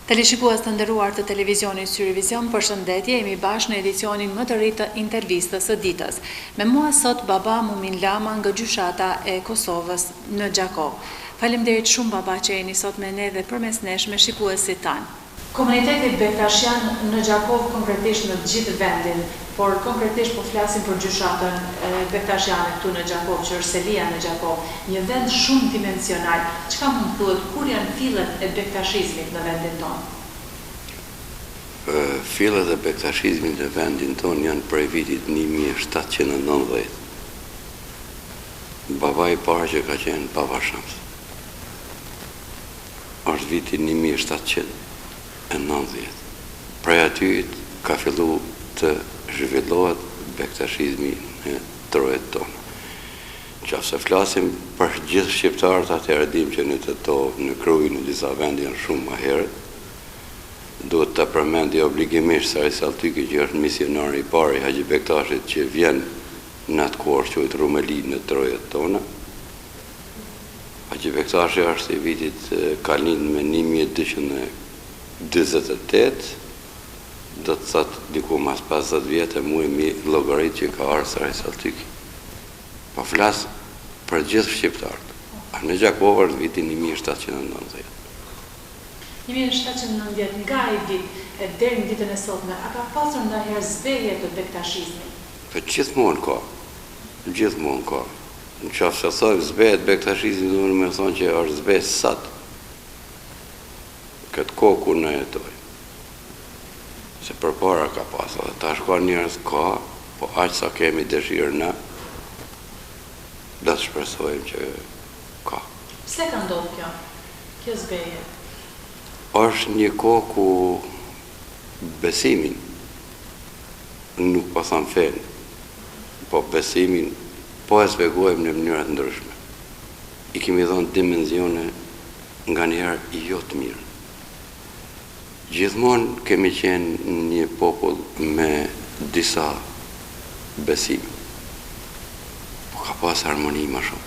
Teleshikues të nderuar të televizionit Syrivizion, përshëndetje, jemi bashkë në edicionin më të ri të intervistës së ditës. Me mua sot baba Mumin Lama nga gjyqata e Kosovës në Gjakov. Faleminderit shumë baba që jeni sot me ne dhe përmes nesh me shikuesit tanë. Komuniteti bektashian në Gjakov konkretisht në gjithë vendin, por konkretisht po flasim për gjyshatën bektashiane këtu në Gjakov, që është Selia në Gjakov, një vend shumë dimensional. Çka mund të thuhet, kur janë fillet e bektashizmit në vendin tonë? Fillet e bektashizmit në vendin tonë janë prej vitit 1790. Baba i parë që ka qenë Baba Shams është viti 1790. Prej aty ka fillu të zhvillohet bektashizmi në trojet tonë. Qofse flasim për gjithë shqiptarët, atëherë dim që në Tetov, në Krujë, në disa vende janë shumë më herët. Duhet të përmendi obligimisht Sari Salltyki, që është misionari i parë i Haxhi Bektashit që vjen në atë kohë quhet Rumeli në trojet tona. Haxhi Bektashi është i vitit ka lind me 1228, do të thotë diku mas 50 vjetë mu e mi llogarit që ka ardhur Sari Salltyki. Po flas për gjithë shqiptarët. Në Gjakov është viti 1790. 1790 nga ai vit e deri në ditën e sotme, a ka pasur ndonjëherë zbehje të bektashizmit? Po gjithmonë ka. Gjithmonë ka. Në qoftë se thojmë zbehet bektashizmi, do të thonë që është zbehje sot. Këtë kohë kur ne jetojmë. Se përpara ka pasur, dhe tash ka njerëz ka, po aq sa kemi dëshirë na, do të shpresojmë që ka. Pse ka ndodhur kjo? Kjo zbehje? Është një kohë ku besimin, nuk po tham fen, po besimin po e zbegojmë në mënyra të ndryshme. I kemi dhënë dimensione nganjëherë jo të mirë. Gjithmonë kemi qenë një popull me disa besim. Po ka pas harmoni më shumë.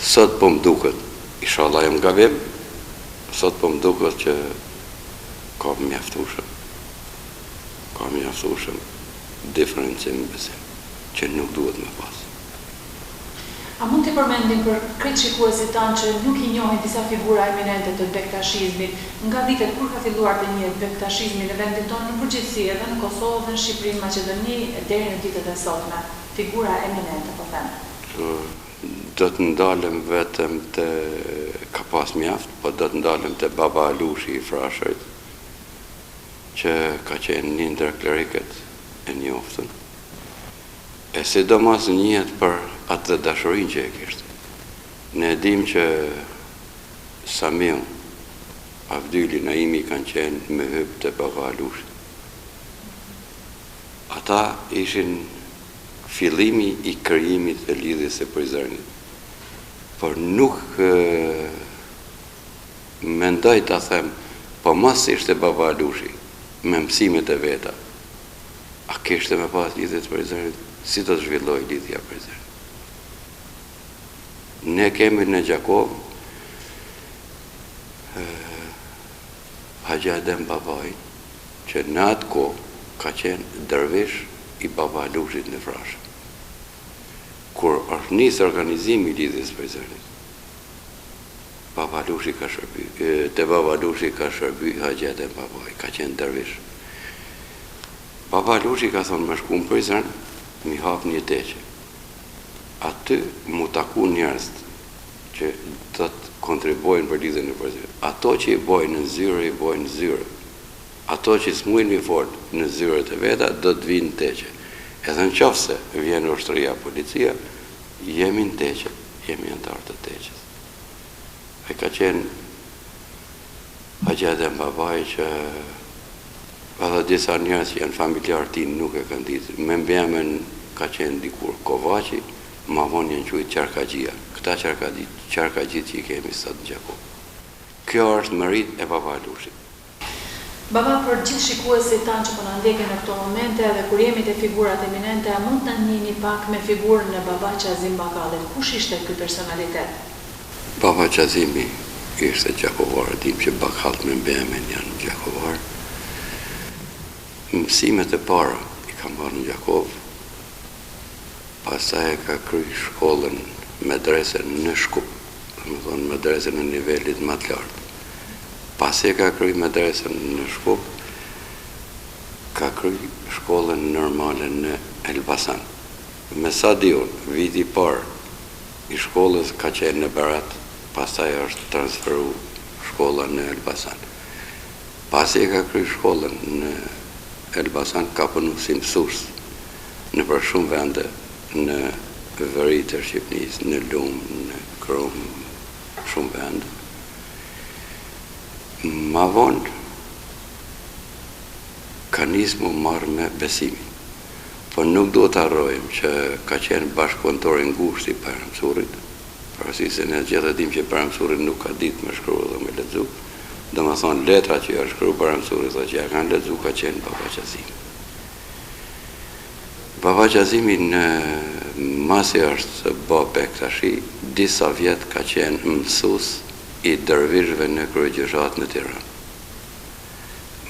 Sot po më duket, inshallah jam gabim, sot po më duket që ka mjaftueshëm. Ka mjaftueshëm diferencim besim, që nuk duhet më pas. A mund të përmendim për këtë shikuesit tanë që nuk i njohin disa figura eminente të bektashizmit, nga vitet kur ka filluar të njihet bektashizmi në vendin tonë në përgjithësi, edhe në Kosovë, në Shqipëri, në Maqedoni, deri në ditët e sotme, figura eminente, po them. Do të ndalem vetëm të ka pas mjaft, po do të ndalem të Baba Alushi i Frashërit, që ka qenë një ndër klerikët e njoftën. E sidomos njihet për atë dashurinë që e kishte. Ne dim që Samiu, Avdyli, Naimi kanë qenë me hyb të Baba Alushit. Ata ishin fillimi i krijimit të lidhjes së Prizrenit. Por nuk mendoj ta them, po mos ishte Baba Alushi me mësimet e veta. A kishte me pas lidhje të Prizrenit? Si do të zhvilloj lidhja Prizrenit? Ne kemi në Gjakov Haxhi Adem Babaj, që në atë kohë ka qenë dervish i Baba Alushit në Frashë. Kur është nisë organizimi i lidhjes Prizrenit, Baba Alushi ka shërby, te Baba Alushi ka shërby Haxhi Adem Babaj, ka qenë dervish. Baba Alushi ka thonë me shku në Prizren, mi hap një teqe. Aty mu taku njerëz që do të kontribuojnë për lidhjen e Prizrenit. Ato që i bojnë në zyre, i bojnë në zyre. Ato që s'mujnë mi fort në zyret e veta, do të vinë në teqe. Edhe në qofse vjen ushtria, policia, jemi në teqe, jemi antar të teqes. Ai ka qenë Haxhi Adem Babaj që edhe disa njerëz që janë familjar tin nuk e kanë ditë. Me mbjemën ka qenë dikur Kovaçi, ma vonë janë quajtur Qarkaxhia. Këta Qarkaxhit që i kemi sot në Gjakov. Kjo është merit e Baba Alushit. Baba, për gjithë shikuesit tanë që po na ndjekën në këto momente dhe kur jemi te figurat eminente, a mund të na njihni pak me figurën e Baba Qazim Bakallit? Kush ishte ky personalitet? Baba Qazimi ishte Gjakovar, dim që Bakallt me Mbemen janë Gjakovar. Mësimet e para i ka marrë në Gjakov, pastaj ka kryer shkollën medresen në Shkup, domethënë medresen në nivelit më të lartë. Pasi ka kryer medresen në Shkup, ka kryer shkollën normale në Elbasan. Me sa di unë, viti i parë i shkollës ka qenë në Berat, pastaj është transferu shkolla në Elbasan. Pasi ka kryer shkollën në Elbasan, ka punu si mësues në për shumë vende në veri të Shqipërisë, në Lum, në Krum, shumë vende. Ma vonë ka nisë mu marrë me besimin. Po nuk do të harrojmë që ka qenë bashkëpunëtor i ngushtë i Paramësurit, përsi se ne gjithë dim që Paramësurit nuk ka ditë me shkruar dhe me lexu. Domethënë letra që ja shkruar Paramësurit dhe që ja kanë lexu ka qenë Baba Qazimi. Baba Qazimi në masi është bë Bektashi, disa vjet ka qenë mësues i dervishëve në kryegjyshat në Tiranë.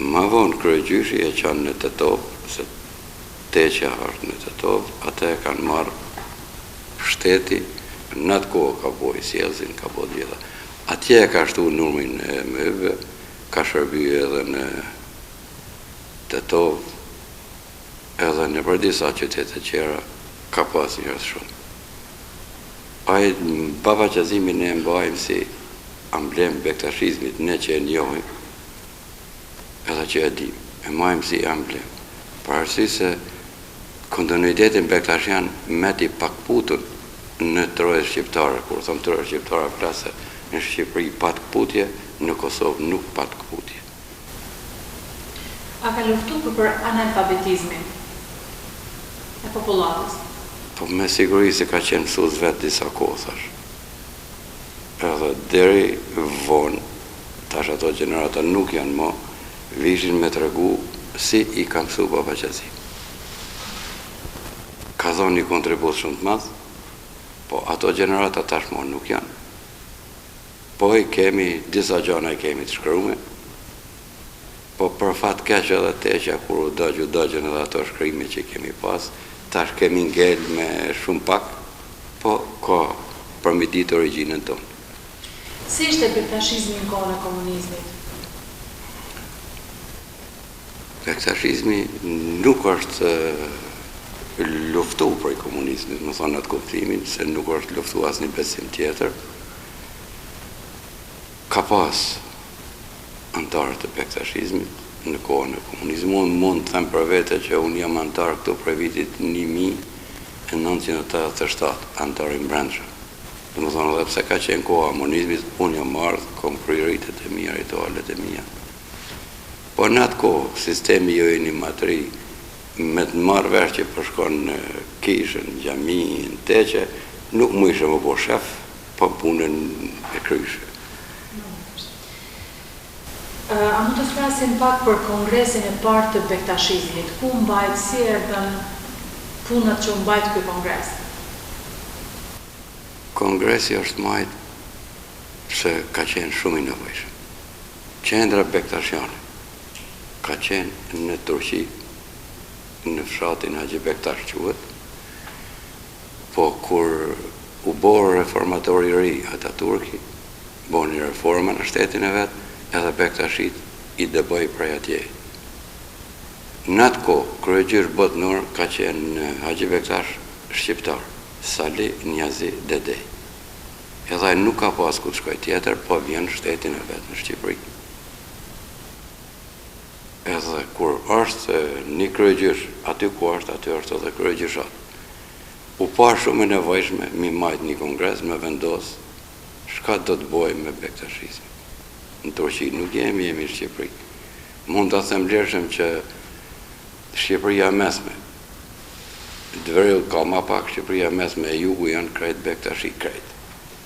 Ma vonë kryegjyshi e qanë në Tetov, se Teqja është në Tetov, atë e kanë marrë shteti, në atë kohë ka bojë sjellsin, ka bojë gjitha. Atje e ka shtu numrin e mëve, ka shërbyer edhe në Tetov, edhe në për disa qytete tjera ka pas njerëz shumë. Ai Baba Qazimi ne mbajmë si amblem bektashizmit, ne që e njohim, edhe që e dim, e majmë si amblem. Për arsye se kontinuitetin bektashian meti pakputën në troje shqiptare, kur thëmë troje shqiptare flase në Shqipëri pat këputje, në Kosovë nuk pat këputje. A ka luftu për analfabetizmin e popullatës? Po me siguri se ka qenë mësues vetë disa kohësh. Edhe deri vonë, tash ato gjenerata nuk janë më, vishin me tregu si i ka mësu Baba Qazimi. Ka dhonë një kontribut shumë të madh, po ato gjenerata tashmë nuk janë. Po i kemi, disa gjana i kemi të shkrume, po për fat keq edhe Teqja, kur u dëgjën edhe ato shkrime që kemi pas, tash kemi ngel me shumë pak, po ka përmidit origjinën tonë. Si ishte bektashizmi në kohën e komunizmit? Bektashizmi nuk është luftu për i komunizmit, më thonë atë kuptimin, se nuk është luftu asnjë besim tjetër. Ka pas antarë të bektashizmit në kohën e komunizmit. Mund të them për vete që unë jam antar këtu për vitit 1987, antar i mbrendshëm. Dhe më thonë edhe pse ka qenë koha e komunizmit, unë jam marrë, kom kryeritet e mia, ritualet e mia. Po në atë kohë, sistemi jo i një matri, me të marrë vesh që përshkon në kishën, në xhami, në Teqe, nuk mu ishe më po shef, po punën e kryshë. A mund të flasim pak për kongresin e parë të bektashizmit? Ku mbajt, si erdhën punët që mbajt ky kongres? Kongresi është majt se ka qenë shumë i nevojshëm. Qendra bektashiane ka qenë në Turqi, në fshatin Haxhi Bektash quhet, po kur u bërë reformatori i ri Ataturki, boni reforma në shtetin e vet, edhe bektashit i dëboj prej atje. Në atë kohë, kryegjysh botnor ka qenë Haxhi Bektash shqiptar, Sali Njazi Dedej. Edhe ai nuk ka pas ku të shkoj tjetër, po vjen në shtetin e vet në Shqipëri. Edhe kur është një kryegjysh, aty ku është, aty është edhe kryegjyshat. U pa shumë e nevojshme mi majt një kongres me vendos çka do të bëjmë me bektashizmin. Në Turqi nuk jemi në Shqipëri. Mund të them lirshëm që Shqipëria mesme, Dverill ka ma pak, Shqipëria mesme e jugu janë krejt bektashi krejt.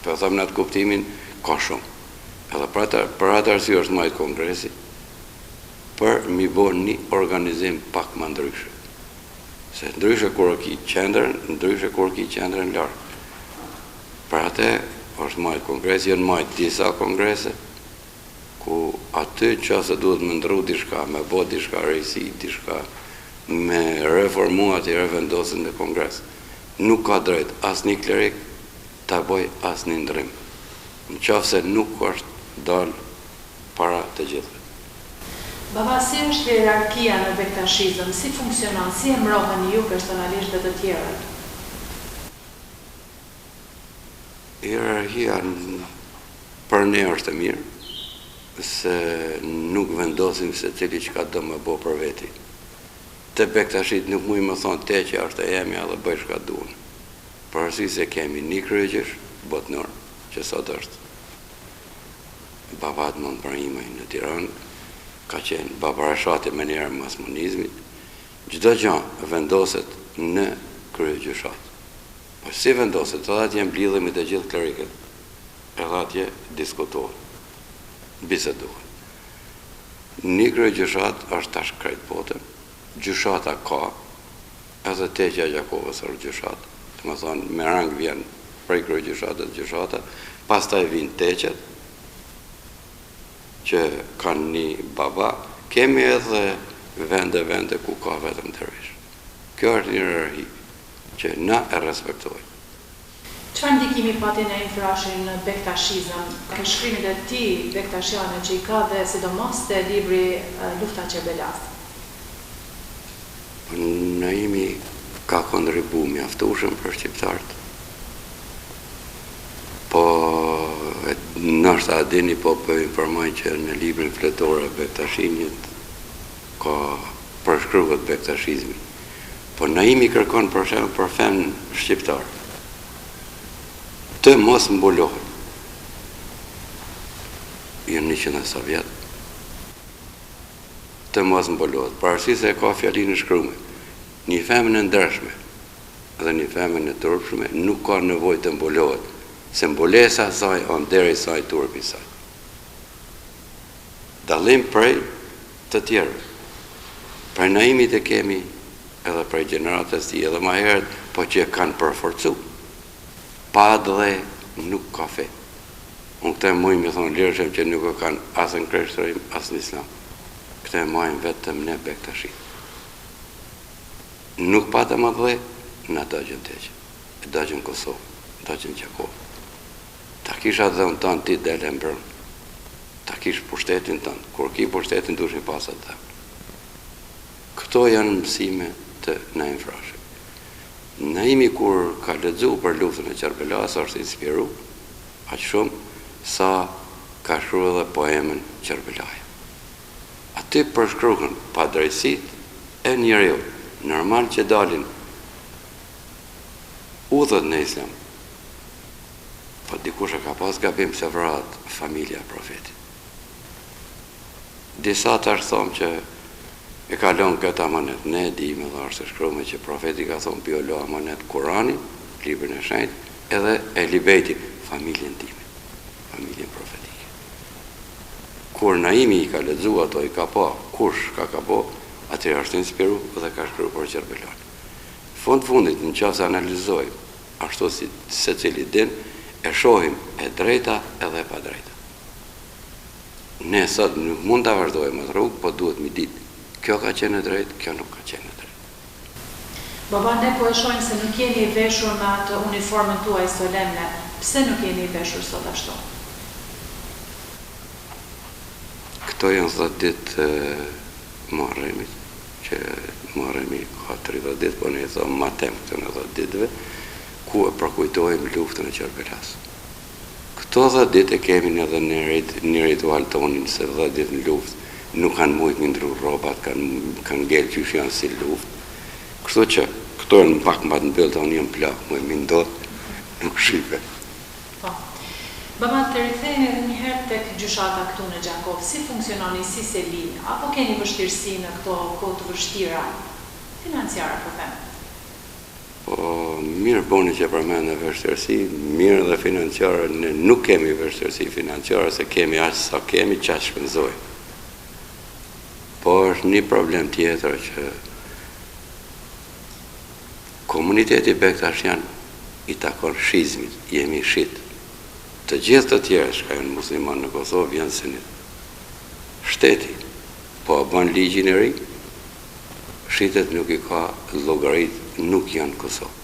Për thëmë në atë kuptimin, ka shumë. Edhe për atë arsye është majt kongresi, për mi bo një organizim pak më ndryshe. Se ndryshe kur ki qendrën, ndryshe kur ki qendrën lartë. Për atë është majtë kongresi, janë majtë disa kongrese, ku aty që se duhet me ndru dishka, me bo dishka rejsi, dishka, me reformu aty revendosin në kongres. Nuk ka drejt as një klerik të boj as një ndrim. Në qafë se nuk është dalë para të gjithë. Baba, si është hierarkia në bektashizëm, si funksionon, si e mbrohen ju personalisht dhe të tjerët? Hierarkia për ne është e mirë, se nuk vendosim se cili që ka do më bo për veti. Të bektashit nuk mu i më thonë te që është e jemi edhe bëjsh ka duhen. Për arsi se kemi një kryegjesh botnor, që sot është babat mund për imaj në Tiranë, ka qenë babarashati me njerë masmonizmit, gjdo gjanë vendoset në kryegjeshat. Po si vendoset, edhe atje mblidhemi të gjithë kleriket, edhe atje diskutohet, bisedohet. Një kryegjeshat është tash krejt bote, gjyshata ka, edhe teqja Gjakovës është gjyshat, të më thonë, me rang vjen prej kryegjeshatët gjyshata, pas taj vinë teqet, që kanë një baba, kemi edhe vende ku ka vetëm dervish. Kjo është një hierarhi që na e respektojmë. Çfarë ndikimi pati në Ifrashin në bektashizëm, ke shkrimit e ti bektashiane që i ka dhe sidomos të libri Lufta Qerbelas? Naimi ka kontribu mjaftueshëm për shqiptarët. Po nështë a dini po për informoj që në librin fletore bektashinjit ka përshkruhet bektashizmi. Po Naimi kërkon për shemë për femë shqiptarë. Të mos mbulohet. Jënë 100 vjetë. Të mos mbulohet. Për arsi se ka fjalinë në shkrume. Një femë në ndërshme dhe një femë në turpshme nuk ka nevoj të mbulohet. Se mbulesa saj on deri saj turpi saj. Dalim prej të tjerë. Prej Naimit e kemi edhe prej gjeneratës ti edhe ma herët, po që kanë përforcu. Pa dhe nuk ka fe. Unë këte mujë me thonë lirëshem që nuk e kanë asë në kreshtërim, asë në islam. Këte mujën vetëm ne bektashit. Nuk pa të më dhe, në dëgjën teqë. Dëgjën Kosovë, dëgjën Gjakovë. Ta kisha dhe unë tanë ti dhe lembërën. Ta kish pushtetin tanë. Kur ki pushtetin du shmi pasat dhe. Këto janë mësime të Naim Frashi. Naimi kur ka lexu për luftën e Qerbelas është inspiru aq shumë sa ka shkruar edhe poemën Qerbelaja. Aty përshkruhen padrejësitë e njeriu, normal që dalin udhët në islam. Po dikush e ka pas gabim se vrat familja e profetit. Disa tash thonë që e kalon këtë amanet. Ne dim edhe është shkruar që profeti ka thonë biolo amanet Kurani, librin e shenjtë, edhe e libeti familjen time, familjen profetike. Kur Naimi i ka lexu ato, i ka pa kush ka po, atëherë është inspiru dhe ka shkruar për Qerbelan. Fundit në qasë analizojmë ashtu si se cili din, e shohim e drejta edhe e pa drejta. Ne sot nuk mund të vazhdojmë atë rrugë, po duhet mi ditë. Kjo ka qenë e drejtë, kjo nuk ka qenë e drejtë. Baba, ne po e shohim se nuk jeni i veshur me atë uniformën tuaj solemne. Pse nuk jeni i veshur sot ashtu? Këto janë 10 ditë Muharremit, që Muharremi ka 30 ditë, po ne e thonë ma tem këtë në 10 ditëve, ku e përkujtojmë luftën e Qerbelas. Këto 10 ditë e kemi edhe një ritual tonin, se 10 ditë në luftë, nuk kanë mujtë një ndru robat, kanë gjelë që janë si luft. Kështu që, këto e në pak më batë në bëllë, të unë jam plak, mu e mindot, nuk shipe. Baba, të rithejnë edhe njëherë tek gjyshata këtu në Gjakov, si funksiononi si selin, apo keni vështirësi në këto kohë të vështira, financiare po them? Po, mirë boni që përmend e vështirësi, mirë dhe financiare, ne nuk kemi vështirësi financiare, se kemi aq sa kemi, çaq shpenzojmë. Po është një problem tjetër që komuniteti bektashian i takon shizmit, jemi shit. të gjithë të tjerë që ka janë musliman në Kosovë janë sunit. Shteti, po bën ligjin e ri, shitet nuk i ka llogarit, nuk janë Kosovë.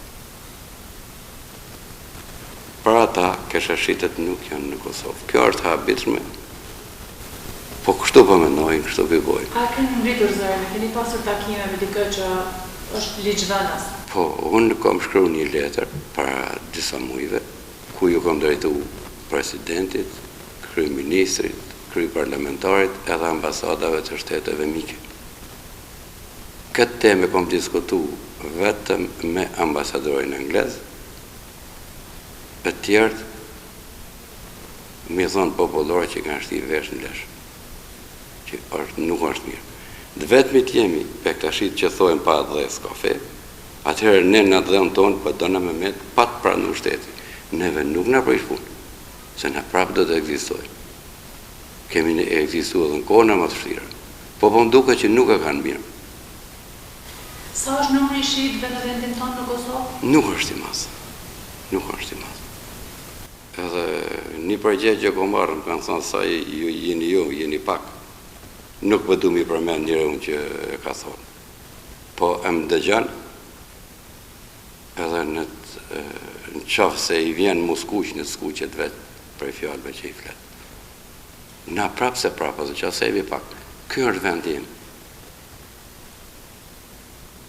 Për ata, kesha shitet nuk janë në Kosovë. Kjo është habitshme, po kështu po mendojnë, kështu vivojnë. A keni ngritur zërin, keni pasur takime me dikë që është ligjvënës? Po, unë kam shkruar një letër para disa muajve, ku ju kam drejtu presidentit, kryeministrit, kryeparlamentarit edhe ambasadave të shteteve mike. Këtë temë kam diskutu vetëm me ambasadorin anglez, e tjertë mi thonë popullore që kanë shti vesh në lesh, që nuk është mirë. Dhe vetëmit jemi, pe këta shqitë që thojnë pa dhes kafe, atëherë ne në dhënë tonë për dëna me metë pat pra në shteti. Neve nuk në prish punë, se në prapë do të egzistojnë. Kemi në egzistu edhe në kohë në më të shtira. Po më duke që nuk e kanë mirë. Sa është numri i shqipëve në vendin tonë në Kosovë? Nuk është i masë. Nuk është i masë. Edhe një përgjegje ko marrë, më kanë thënë sa jeni pak. Nuk për du mi përmend njëre unë që e ka thonë. Po e më dëgjan, edhe në qafë se i vjen mu skuq në skuqet vetë për fjallëve që i fletë. Na prapë se prapë, ose që asevi pak, kjo është vend jem.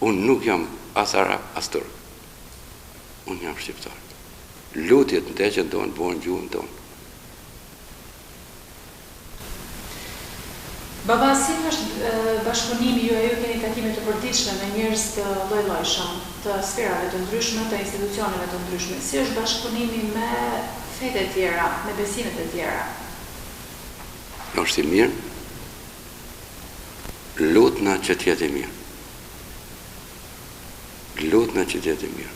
Unë nuk jam as arab, as turk. Unë jam shqiptar. Lutjet në teqen tonë, bojnë gjuhën tonë. Baba, si është bashkëpunimi ju e ju keni takime të përditshme me njerëz të lloj-llojshëm, të sferave të ndryshme, të institucioneve të ndryshme? Si është bashkëpunimi me fetë e tjera, me besimet e tjera? Është i mirë, lutna që t'jetë i mirë. Lutna që t'jetë i mirë.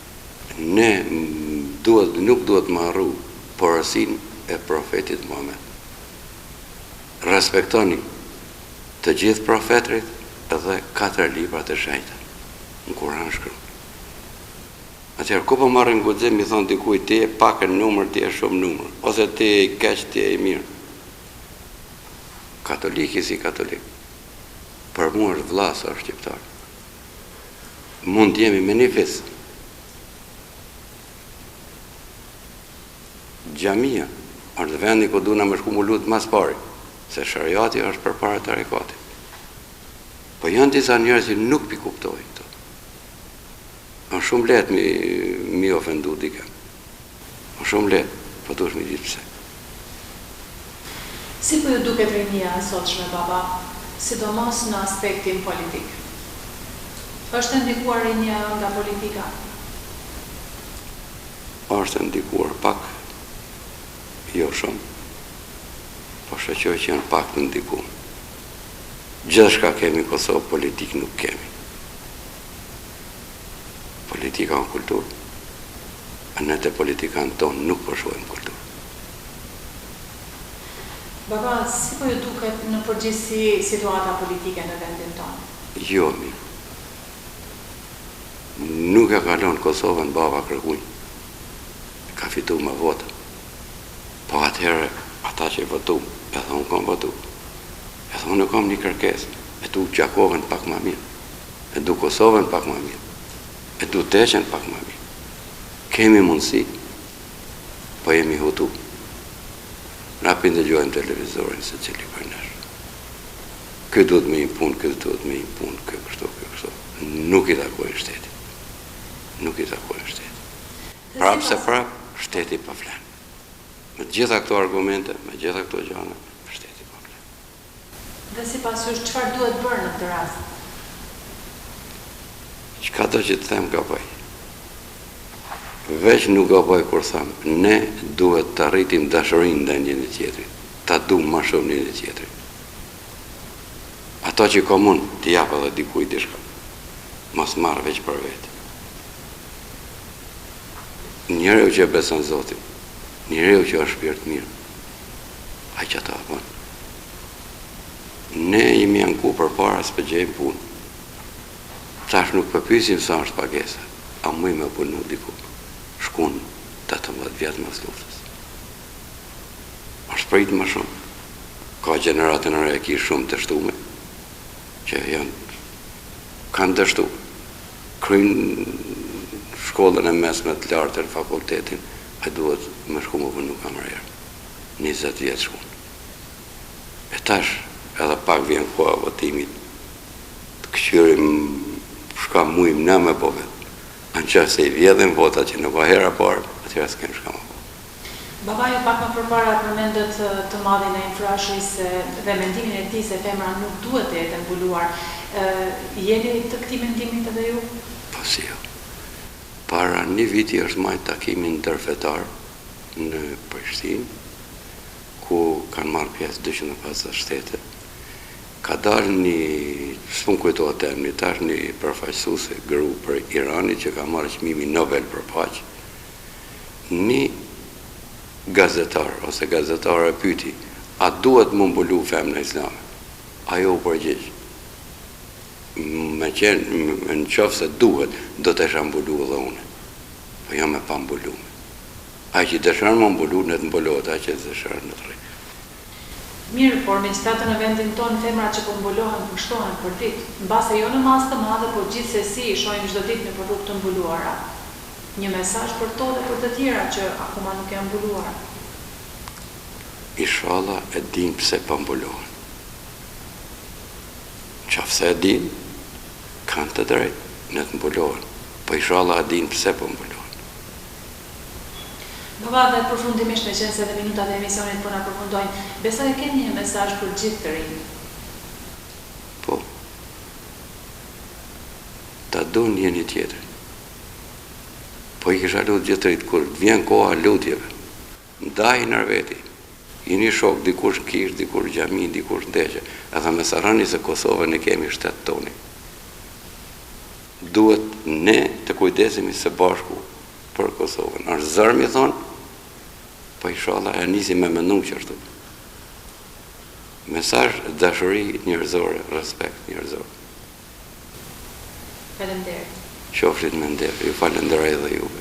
Ne nuk duhet më harru porosinë e profetit Muhammed. Respektoni të gjithë profetrit edhe 4 librat e shenjta. Në Kur'an shkruan. Atëherë, ku po marrin guxim, i thonë dikuj, ti e pak e numër, ti e shumë numër, ose ti e keq, ti e i mirë. Katoliki si katolik. Për mua është vlla sa është shqiptar. Mund të jemi me një fis. Xhamia është vendi ku duhet më shku mu lut mas pari, se shariati është përpara tarikatit. Po janë disa njerëz që nuk pi kuptojnë këto. Është shumë lehtë mi ofendu dikë. Është shumë lehtë, po duhet mi ditë pse. Si po ju duket rinia e sotshme, baba, sidomos në aspektin politik? Është ndikuar rinia nga politika? Është ndikuar pak, jo shumë, po shqoj që janë pak të ndikuar. Gjithçka kemi Kosovë, politik nuk kemi. Politika në kulturë, a ne të politikanë tonë nuk përshuajmë kulturë. Baba, si po ju duket në përgjithësi situata politike në vendin tonë? Jo, mirë. Nuk e kalon Kosovën baba kërkuj. Ka fitu me vota. Po atëherë, ata që votu, edhe unë kam votu. Edhe unë kam një kërkesë, e du Gjakovën pak ma mirë, e du Kosovën pak ma mirë, e du Teqen pak ma mirë. Kemi mundësi, po jemi hutu. Rapin dhe gjojnë televizorin se cili për nërë. Këtë duhet me impunë, këtë duhet me impunë, këtë kështu. Nuk i takojnë shteti. Nuk i takojnë shteti. Prapë se prapë, shteti pa flenë. Me gjitha këto argumente, me gjitha këto gjana, shteti pa flenë. Dhe si pasysh, çfarë duhet bërë në këtë rast? Çka do që të them ka bëj. Veç nuk ka bëj kur thamë, ne duhet të arritim dashurinë ndaj njëri tjetrit, ta duam më shumë njëri tjetrin. Ato që komun, t'i jap edhe dikujt diçka. Mos marr veç për vetë. Njeriu që beson Zotin, njeriu që është shpirt mirë, ai që ta bën. Ne jemi anku përpara s'po gjejmë punë. Tash nuk përpyesim sa është pagesa, a muj me punu diku. Shkun 18 vjetë mas luftës. prit më shumë. Ka gjeneratën e re shumë të shtume, që kanë të shtu. Krynë shkollën e mesme të lartë të fakultetin, a duhet më shku më vëndu kamererë. 20 vjetë shkun. E tash, edhe pak vjen koha votimit, të këshyrim shka mujmë në me po vetë. Në që se i vjedhin vota që në vahera parë, atyra s'kem shka më po. Baba ju pak më përpara përmendet të madhin e infrashës dhe mendimin e ti se femra nuk duhet të jetë mbuluar. Jeni të këti mendimit edhe ju? Po si jo. Para një viti është majtë takimin ndërfetar në Prishtinë, ku kanë marrë pjesë 250 shtete. Ka dalë një, s'pun kujtohet emri, tash një përfaqësuese gru për Irani që ka marrë çmimin Nobel për paqë. Një gazetar ose gazetare pyeti, a duhet më mbulu femra islame? Ajo u përgjigj. Me qenë, në qoftë se duhet, do të isha mbulu edhe une. Po jam e pa mbulume. A që dëshërën më mbulu, në të mbulohet, a që dëshërën në të rejtë. Mirë, por me statën në vendin tonë, femra që po mbulohen, pushtohen për ditë. Në base jo në masë të madhe, po gjithsesi i shojmë çdo ditë në rrugë të mbuluara. Një mesazh për to dhe për të tjera që akoma nuk janë mbuluara. Inshallah e din pse po mbulohen. Qafse e din, kanë të drejtë në të mbulohen. Po inshallah e din pse po mbulohen. Baba, dhe përfundimisht me qenë se dhe minutat e emisionit po na përfundojnë, besoj e keni një mesazh për gjithë të rinj. Po. Ta doni njëri tjetrin. Po i kisha lutë gjithë të rinjt, kur vjen koha lutjeve, ndaj në veti. Jeni shok, dikush në kish, dikush në xhami, dikush në deqe. Edhe me sarani se Kosovën e kemi shtetë toni. Duhet ne të kujdesemi së bashku për Kosovën. Është zërmi thonë, po inshallah e nisi me mendum qështu. Mesazh dashuri njerëzore, respekt njerëzor. Faleminderit. Qofshin me nder, ju falenderoj edhe juve.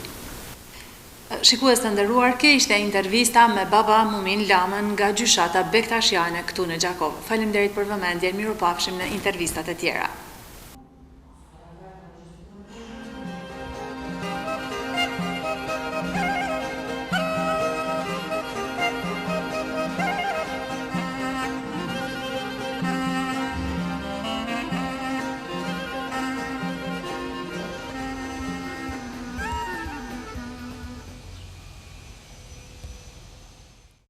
Shikues të nderuar, kjo ishte intervista me Baba Mumin Lamën nga gjyshata Bektashiane këtu në Gjakov. Faleminderit për vëmendjen, mirupafshim në intervistat e tjera.